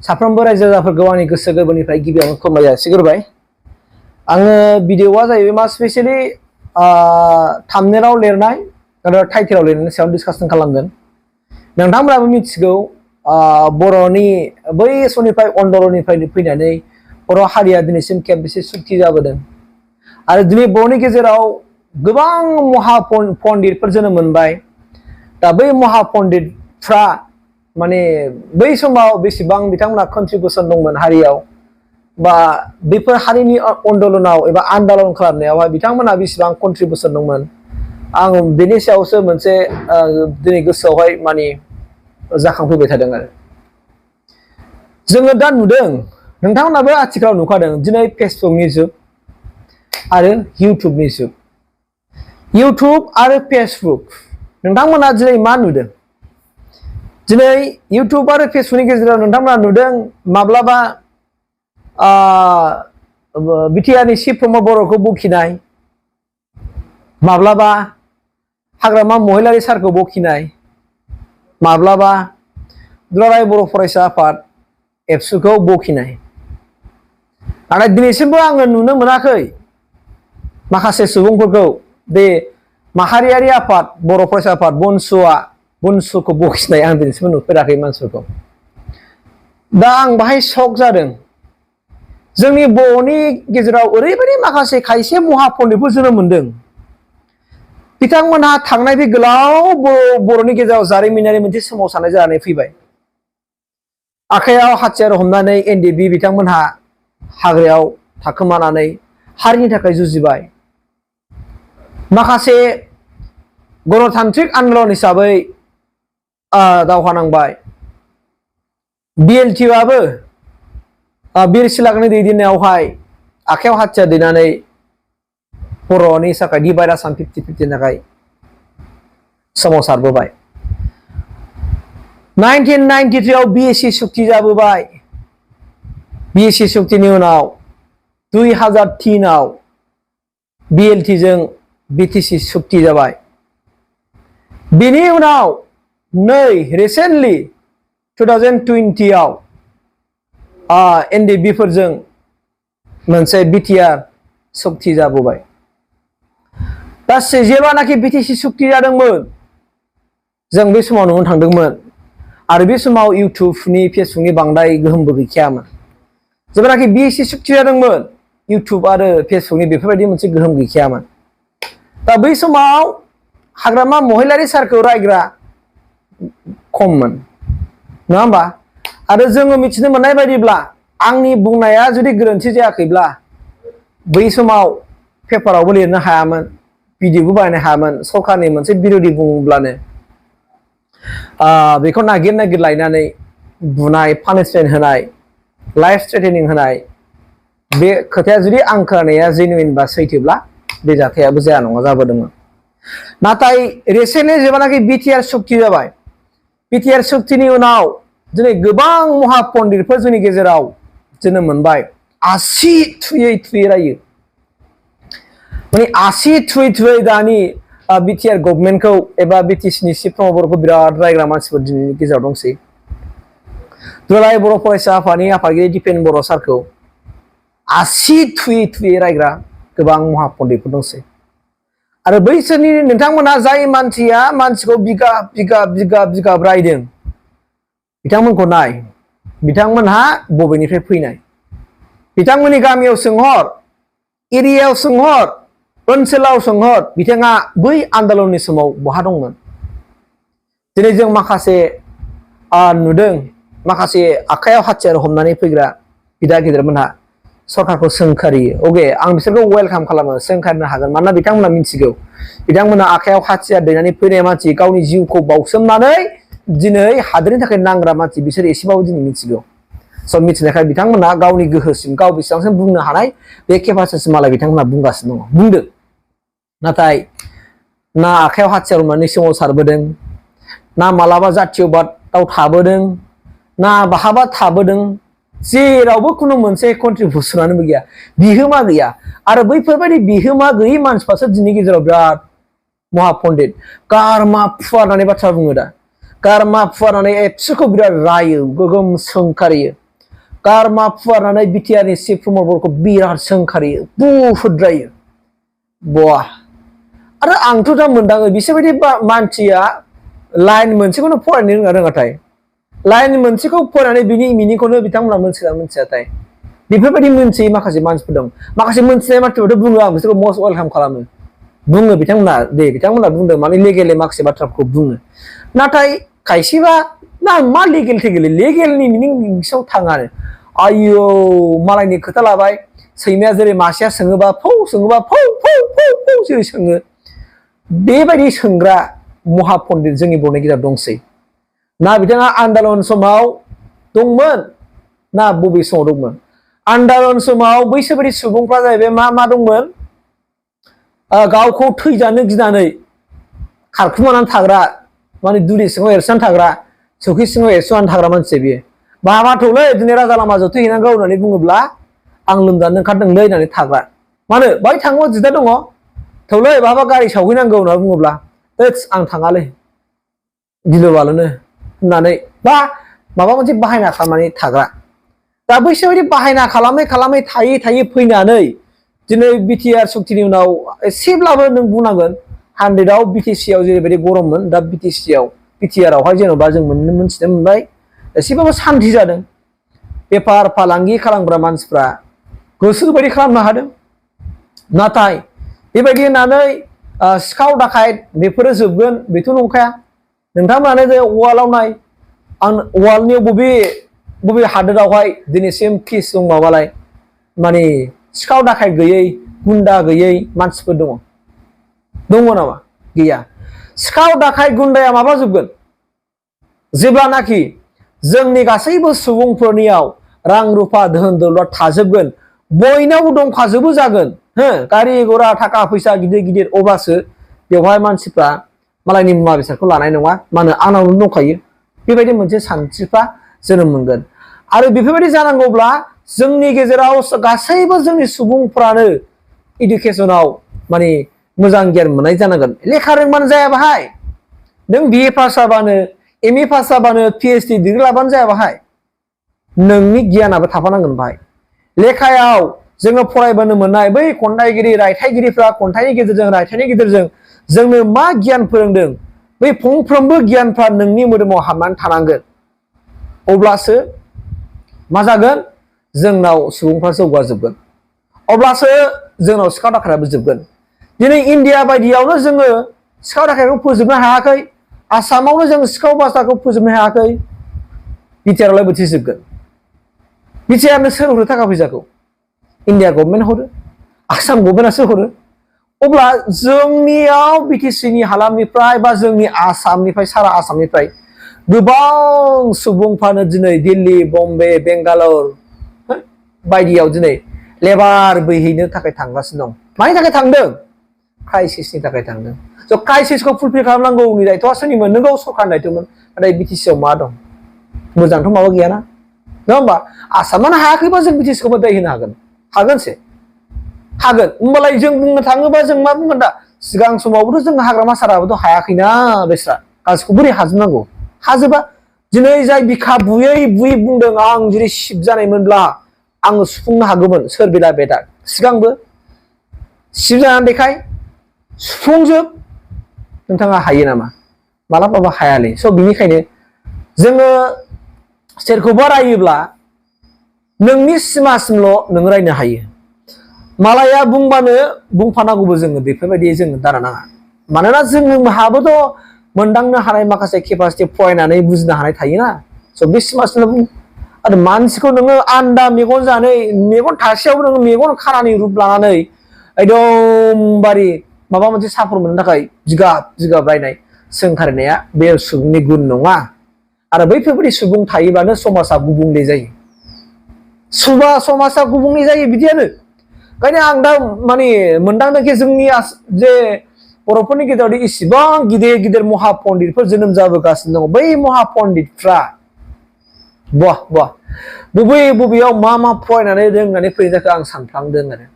साफ्रोमबो रायजो राजाफोरखौ आंनि गोसो गोरबोनिफ्राय गिबियावनो खुलुमनाय जासिग्रोबाय। आङो भिडिअआ जाहैबाय मा स्पेशली थाम्बनेलाव लिरनाय आरो टाइटेलाव लिरनायनि सायाव डिसकासन खालामगोन। नोंथांमोनाबो मिथिगौ बर'नि बै समनिफ्राय आन्दलननिफ्राय फैनानै बर' हारिया दिनैसिम खेबबेसे सुक्ति जाबोदों आरो दिनै बर'नि गेजेराव गोबां महापन्डितफोर जोनोम मोनबाय। दा बै महापन्डितफ्रा माने बै समाव बेसेबां बिथांमोना कन्ट्रिबिउसन दंमोन हारियाव बा बेफोर हारिनि आन्दलनाव एबा आन्दलन खालामनायावहाय बिथांमोना बेसेबां कन्ट्रिबिउसन दंमोन आं बेनि सायावसो मोनसे दिनै गोसोआवहाय माने जाखांफैबाय थादों आरो जोङो दा नुदों नोंथांमोनाबो आथिखालाव नुखादों दिनै फेसबुकनि जुग आरो इउटुबनि जुग। इउटुब आरो फेसबुक नोंथांमोना दिनै मा नुदों? दिनै इउटुब आरो फेसबुकनि गेजेराव नोंथांमोना नुदों माब्लाबा बिटिआरनि चिफ प्रमद बर'खौ बखिनाय, माब्लाबा हाग्रामा महिलारि सारखौ बखिनाय, माब्लाबा दुलाराय बर' फरायसा आफाद एबसुखौ बखिनाय। नाथाय दिनैसिमबो आङो नुनो मोनाखै माखासे सुबुंफोरखौ बे माहारियारि आफाद बर' फरायसा आफाद बनसुखौ बखिनाय आं दिनैसिमबो नुफेराखै मानसिफोरखौ। दा आं बाहाय शक जादों। जोंनि बर'नि गेजेराव ओरैबायदि माखासे खायसे महापन्डितफोर जोनोम मोनदों बिथांमोनहा थांनाय बे गोलाव बर'नि गेजेराव जारिमिनारि मोनसे सोमावसारनाय जानानै फैबाय। आखायाव हाथियार हमनानै एनडिबि बिथांमोनहा हाग्रायाव थाखोमानानै हारिनि थाखाय जुजिबाय। माखासे गणतान्त्रिक आन्दलन हिसाबै दावहा नांबाय। बिएलटिआबो बिर सिलागोनि दैदेननायावहाय आखायाव हाथियार दैनानै बर'नि थाखाय डिभाइड आसाम 50-50 थाखाय सोमावसारबोबाय। 1993 आव बिएसि सुक्ति जाबोबाय। बिएसि सुक्तिनि उनाव 2003 आव बिएलटिजों बिटिसि सुक्ति जाबाय। बेनि उनाव नै रिसेन्टलि 2020 आव एनडिबिफोरजों मोनसे बिटिआर सुक्ति जाबोबाय। दा जेब्लानाखि बिटिसि सुक्ति जादोंमोन जों बे समाव नुनो थांदोंमोन आरो बे समाव इउटुबनि फेसबुकनि बांद्राय गोहोमबो गैखायामोन। जेब्लानाखि बिएसि सुक्ति जादोंमोन इउटुब आरो फेसबुकनि बेफोरबायदि मोनसे गोहोम गैखायामोन। दा बै समाव हाग्रामा महिलारि सारखौ रायग्रा खममोन नङा होमबा? आरो जोङो मिथिनो मोननाय बायदिब्ला आंनि बुंनाया जुदि गोरोन्थि जायाखैब्ला बै समाव पेपारावबो लिरनो हायामोन, भिडिअबो बानायनो हायामोन। सरकारनि मोनसे बिरोधी बुङोब्लानो बेखौ नागिर लायनानै बुनाय, पानिशमेन्ट होनाय, लाइफ थ्रेटेनिं होनाय बे खोथाया जुदि आं खोनानाया जेनुइन बा सैथोब्ला बे जाथायाबो जाया नङा जाबोदोंमोन। नाथाय रिसेन्टलि जेब्लानाखि बिटिआर सुक्ति जाबाय बिटिआर सुक्तिनि उनाव दिनै गोबां महापन्डितफोर जोंनि गेजेराव जोनोम मोनबाय। आसि थुयै रायो माने आसि थुयै दानि बिटिआर गभर्नमेन्टखौ एबा बिटिसिनि चिफ प्रमद बर'खौ बिराद रायग्रा मानसिफोर दिनैनि गेजेराव दंसै। दुलाराय बर' फरायसा आफादनि आफादगिरि दिपेन बर' सारखौ आसि थुयै रायग्रा गोबां महापन्डितफोर दंसै। आरो बैसोरनि नोंथांमोनहा जाय मानसिया मानसिखौ बिगाब रायदों बिथांमोनखौ नाय, बिथांमोनहा बबेनिफ्राय फैनाय? बिथांमोननि गामियाव सोंहर, एरियायाव सोंहर, ओनसोलाव सोंहर बिथाङा बै आन्दलननि समाव बहा दंमोन? दिनै जों माखासे नुदों माखासे आखायाव हाथियार हमनानै फैग्रा बिदा गिदिरमोनहा सरकारखौ सोंखारियो। अके आं बिसोरखौ वेलकाम खालामो, सोंखारनो हागोन। मानोना बिथांमोना मिथिगौ बिथांमोना आखायाव हाथियार दैनानै फैनाय मानसि, गावनि जिउखौ बावसोमनानै दिनै हादोरनि थाखाय नांग्रा मानसि, बिसोर एसेबाबो दिनै मिथिगौ। स' मिथिनायखाय बिथांमोना गावनि गोहोसिम गाव बेसेबांसिम बुंनो हानाय बे केपासिटिसिम मालाय बिथांमोना बुंगासिनो दङ, बुंदों। नाथाय ना आखायाव हाथियार हमनानै सोमावसारबोदों, ना मालाबा जातीयबादआव थाबोदों, ना बहाबा थाबोदों, जेरावबो खुनु मोनसे कन्ट्रिबिउसनानो गैया, बिहोमा गैया। आरो बैफोरबायदि बिहोमा गैयै मानसिफ्रासो दिनैनि गेजेराव बिराद महापन्डित गारमा फुवारनानै बाथ्रा बुङो। दा गारमा फुवारनानै एबसुखौ बिराद रायो, गोगोम सोंखारियो। गारमा फुवारनानै बिटिआरनि चिफ प्रमटरखौ बिराद सोंखारियो बुहुद्रायो बवा आरो आंथ' दा मोनदाङो बिसोरबायदि मानसिया लाइन मोनसेखौनो फरायनो रोङाथाय लाइन मोनसेखौ फरायनानै बिनि मिनिंखौनो बिथांमोना मोनथियाथाय बेफोरबायदि मोनथियै माखासे मानसिफोर दं माखासे मोनथिनाय मानसिफोरथ' बुङो आं बिसोरखौ मस्ट वेलकाम खालामो बुङो बिथांमोना बुंदों माने लेगेलि माखासे बाथ्राफोरखौ बुङो नाथाय खायसेबा मा लेगेलनि मिनिंआव थाङा आरो आयौ मालायनि खोथा लाबाय सैमाया जेरै मासेया सोङोबा फौ जेरै सोङो बेबायदि सोंग्रा महा पण्डित जोंनि बर'नि गेजेराव दंसै ना बिथाङा आन्दलन समाव दंमोन ना बबे समाव दंमोन आन्दलन समाव बैसोरबायदि सुबुंफ्रा जाहैबाय मा दंमोन गावखौ थैजानो गिनानै खारखुमानानै थाग्रा माने दुलि सिङाव एरसोनानै थाग्रा सौखि सिङाव एरसोनानै थाग्रा मानसि बियो माबाथौलै दिनै राजा लामाजों थैहैनांगौ होननानै बुङोब्ला आं लोमजानो ओंखारदोंलै होननानै थाग्रा मानो बाहाय थाङो जिदा दङ थौलै बहाबा गारि सावहैनांगौ होनना बुङोब्ला आं थाङालै गिलु बालुनो होननानै बा माबा मोनसे बाहायना खालामनानै थाग्रा दा बैसोरबायदि बाहायना खालामै थायै फैनानै दिनै बिटिआर सक्तिनि उनाव एसेब्लाबो नों बुंनांगोन 100आव बिटिसिआव जेरैबायदि गरममोन दा बिटिआरआवहाय जेन'बा जों मोनथिनो मोनबाय एसेबाबो सान्थि जादों बेफार फालांगि खालामग्रा मानसिफ्रा गोसोबायदि खालामनो हादों नाथाय बेबायदि होननानै सिखाव दाखायत बेफोरो जोबगोन बेथ' नंखाया नोंथांमोनानो जे वालाव नाय आं वालनि बबे हादोरावहाय दिनैसिम पिस दं माबालाय माने सिखाव दाखायत गैयै गुन्दा गैयै मानसिफोर दङ नामा गैया सिखाव दाखायत गुन्दाया माबा जोबगोन जेब्लानाखि जोंनि गासैबो सुबुंफोरनियाव रां रुफा धोन दौलत थाजोबगोन बयनावबो दंखाजोबो जागोन गारि घोड़ा थाखा फैसा गिदिर अब्लासो बेवहाय मानसिफ्रा मालायनि मुवा बेसादखौ लानाय नङा मानो आंनावनो दंखायो बेबायदि मोनसे सानस्रिफ्रा जोनोम मोनगोन आरो बेफोरबायदि जानांगौब्ला जोंनि गेजेराव गासैबो जोंनि सुबुंफ्रानो इडुकेसनाव माने मोजां गियान मोननाय जानांगोन लेखा रोंबानो जाया बाहाय नों बिए पास जाबानो एमए पास जाबानो PhD डिग्री लाबानो जाया बाहाय नोंनि गियानाबो थाफानांगोन बाहाय लेखायाव जोङो फरायबोनो मोननाय बै खन्थाइगिरि रायथाइगिरिफ्रा खन्थाइनि गेजेरजों रायथाइनि गेजेरजों जोंनो मा गियान फोरोंदों बै फंफ्रोमबो गियानफ्रा नोंनि मोदोमाव हाबनानै थानांगोन अब्लासो मा जागोन जोंनाव सुबुंफ्रा जौगाजोबगोन अब्लासो जोंनाव सिखाव दाखायताबो जोबगोन दिनै इन्डिया बायदियावनो जोङो सिखाव दाखायतखौ फोजोबनो हायाखै आसामावनो जों सिखाव बासाखौ फोजोबनो हायाखै बिटिआरआवलाय बोरैथो जोबगोन बिटिआरनो सोर हरो थाखा फैसाखौ इन्डिया गभर्नमेन्ट हरो आसाम गभर्नमेन्टआसो हरो अब्ला जोंनियाव बिटिसिनि हालामनिफ्राय बा जोंनि आसामनिफ्राय सारा आसामनिफ्राय गोबां सुबुंफ्रानो दिनै दिल्ली बम्बे बेंगालर बायदियाव दिनै लेबार बैहैनो थाखाय थांगासिनो दं मानि थाखाय थांदों क्राइसिसनि थाखाय थांदों स' क्राइसिसखौ फुलफिल खालामनांगौनि दायथ'आ सोरनिमोन नोंगौ सरकारनि दायथ'मोन नाथाय बिटिसिआव मा दं मोजांथ' माबा गैयाना नङा होमबा आसामानो हायाखैबा जों बिटिसिखौबो दाय होनो हागोनसे हागोन होमबालाय जों बुंनो थाङोबा जों मा बुंगोन दा सिगां समावबोथ' जों हाग्रामा साराबोथ' हायाखैना बेस्रा गासिखौ बोरै हाजोबनांगौ हाजोबा दिनै जाय बिखा बुयै बुंदों आं जुदि सिबजानायमोनब्ला आङो सुफुंनो हागौमोन सोर बेला बेदा सिगांबो सिबजानानै देखाय सुफुंजोब नोंथाङा हायो नामा मालाबाबो हायालै स' बिनिखायनो जोङो सोरखौबा रायोब्ला नोंनि सिमासिमल' नों रायनो हायो मालाया बुंबानो बुंफानांगौबो जोङो बेफोरबायदि जोङो दारा नाङा मानोना जोंहाबोथ' मोनदांनो हानाय माखासे केपासिटि फरायनानै बुजिनो हानाय थायोना स' बे सिमासिमल' बुं आरो मानसिखौ नोङो आन्दा मेगन जानानै मेगन थासेयावबो नोङो मेगन खानानि रुप लानानै एकदमबारे माबा मोनसे साफर मोननो थाखाय जिगाब रायनाय सोंखारिनाया बे सुबुंनि गुन नङा आरो बैफोरबायदि सुबुं थायोबानो समाजा गुबुंले जायो समाजा गुबुंले जायो बिदियानो ओंखायनो आं दा माने मोनदांदोंखि जोंनि जे बर'फोरनि गेजेराव इसिबां गिदिर महा पण्डितफोर जोनोम जाबोगासिनो दङ बै महा पण्डितफ्रा बबेयाव मा फरायनानै रोंनानै फैनाय जाखो आं सानफ्लांदों आरो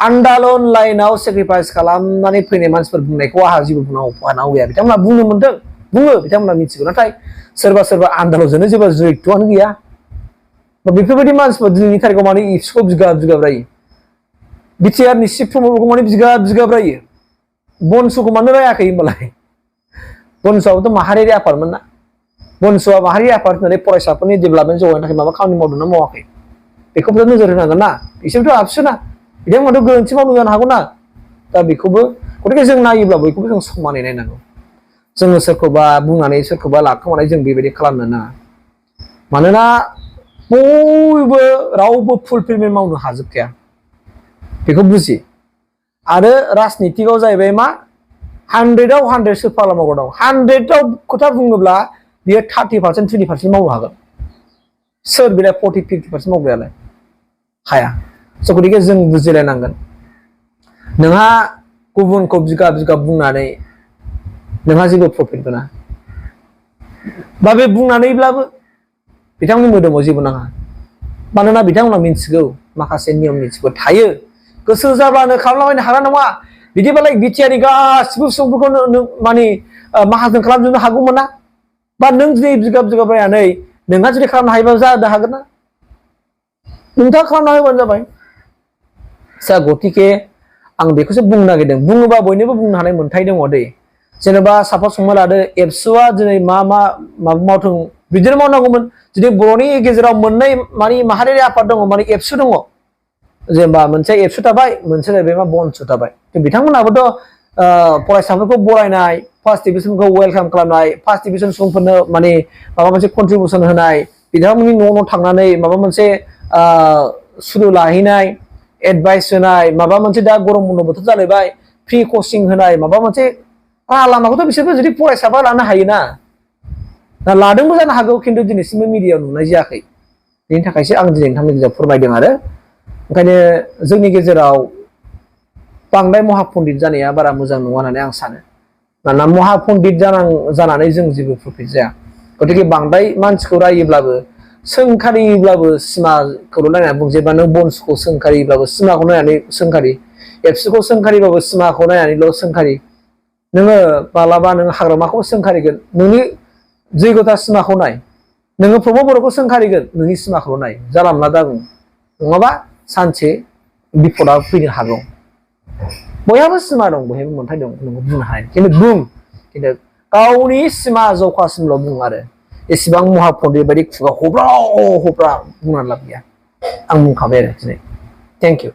आन्दलन लाइनाव सेक्रिफाइस खालामनानै फैनाय मानसिफोर बुंनायखौ आंहा जेबो बुंनांगौ गैया बिथांमोना बुंनो मोनदों बुङो बिथांमोना मिथिगौ नाथाय सोरबा आन्दलनजोंनो जेबो जैगथ'आनो गैया बेफोरबायदि मानसिफोर दिनैनि थारिखआव माने एबसुखौ बिगाब रायो बिटिआरनि चिफ प्रमटरखौ माने बिगाब रायो बनसुखौ मानो रायाखै होनबालाय बनसुआबोथ' माहारियारि आफादमोन ना बनसुआ माहारियारि आफाद होननानै फरायसाफोरनि डेभेलपमेन्ट जौगानायनि थाखाय माबा खामानि मावदोंना मावाखै बेखौबो नोजोर होनांगोन ना बिसोरथ' आबसु ना बिथांमोनाथ' गोरोन्थि मावनो जानो हागौ ना दा बेखौबो गतिके जों नायोब्ला बयखौबो जों समानै नायनांगौ जोङो सोरखौबा बुंनानै सोरखौबा लाखोमानाय जों बेबायदि खालामनो नाङा मानोना बयबो रावबो फुलफिलमेन्ट मावनो हाजोबखाया बेखौ बुजि आरो राजनितिकआव जाहैबाय मा 100आव 100 सोरफाला मावग्रा दं 100आव खोथा बुङोब्ला बियो 30% 20% मावनो हागोन सोर बेलाय 40-50% मावग्रायालाय हाया स' गतिके जों बुजिलायनांगोन नोंहा गुबुनखौ बिगाब बुंनानै नोंहा जेबो प्रफिट मोना बा बे बुंनानैब्लाबो बिथांनि मोदोमाव जेबो नाङा मानोना बिथांमोना मिन्थिगौ माखासे नियम निथिफोर थायो गोसो जाब्लानो खालामलाबायनो हागोन नङा बिदिबालाय बिटिआरनि गासिबो सुबुंफोरखौ माने माहाजोन खालामजोबनो हागौमोन ना बा नों दिनै बिगाब रायनानै नोंहा जुदि खालामनो हायोबा जानो हागोन ना नोंथाङा खालामना होबानो जाबाय सा गतिके आं बेखौसो बुंनो नागिरदों बुङोबा बयनोबो बुंनो हानाय मोन्थाय दङ दै जेनेबा सापस हमना लादो एबसुआ दिनै माबा मावथों बिदिनो मावनांगौमोन जुदि बर'नि गेजेराव मोननै माने माहारियारि आफाद दङ माने एबसु दङ जेनेबा मोनसे एबसु थाबाय मोनसे जाहैबाय मा बनसु थाबाय बिथांमोनाबोथ' फरायसाफोरखौ बरायनाय फार्स्ट डिभिजनखौ वेलकाम खालामनाय फार्स्ट डिभिजन सुबुंफोरनो माने माबा मोनसे कन्ट्रिबिउसन होनाय बिथांमोननि न' थांनानै माबा मोनसे सुलु लाहैनाय एडभाइस होनाय माबा मोनसे दा गरम बन्द बोथोर जालायबाय फ्रि कचिं होनाय माबा मोनसे लामाखौथ' बिसोरबो जुदि फरायसाबा लानो हायोना दा लादोंबो जानो हागौ खिन्थु दिनैसिमबो मिडियायाव नुनाय जायाखै बेनि थाखायसो आं दिनै नोंथांनि गेजेराव फोरमायदों आरो ओंखायनो जोंनि गेजेराव बांद्राय महापन्डित जानाया बारा मोजां नङा होननानै आं सानो मानोना महापन्डित जानानै जों जेबो प्रफिट जाया गतिके बांद्राय मानसिखौ रायोब्लाबो सोंखारिब्लाबो सिमाखौल' नायनानै बुंजेबा नों बनसुखौ सोंखारिब्लाबो सिमाखौ नायनानै सोंखारि एबसुखौ सोंखारिब्लाबो सिमाखौ नायनानैल' सोंखारि नोङो मालाबा नों हाग्रामाखौ सोंखारिगोन नोंनि जैगथा सिमाखौ नाय नोङो प्रमद बर'खौ सोंखारिगोन नोंनि सिमाखौल' नाय जाला मोनला दाबुं नङाबा सानसे बिपदा फैनो हागौ बयहाबो सिमा दं बयहाबो मोन्थाय दं नोंखौ बुंनो हायो खिन्थु बुं खिन्थु गावनि सिमा जखासिमल' बुं आरो एसेबां महापन्डित बायदि खुगा हब्रा बुंनानै लाब गैया आं बुंखाबाय आरो दिनै थेंक इउ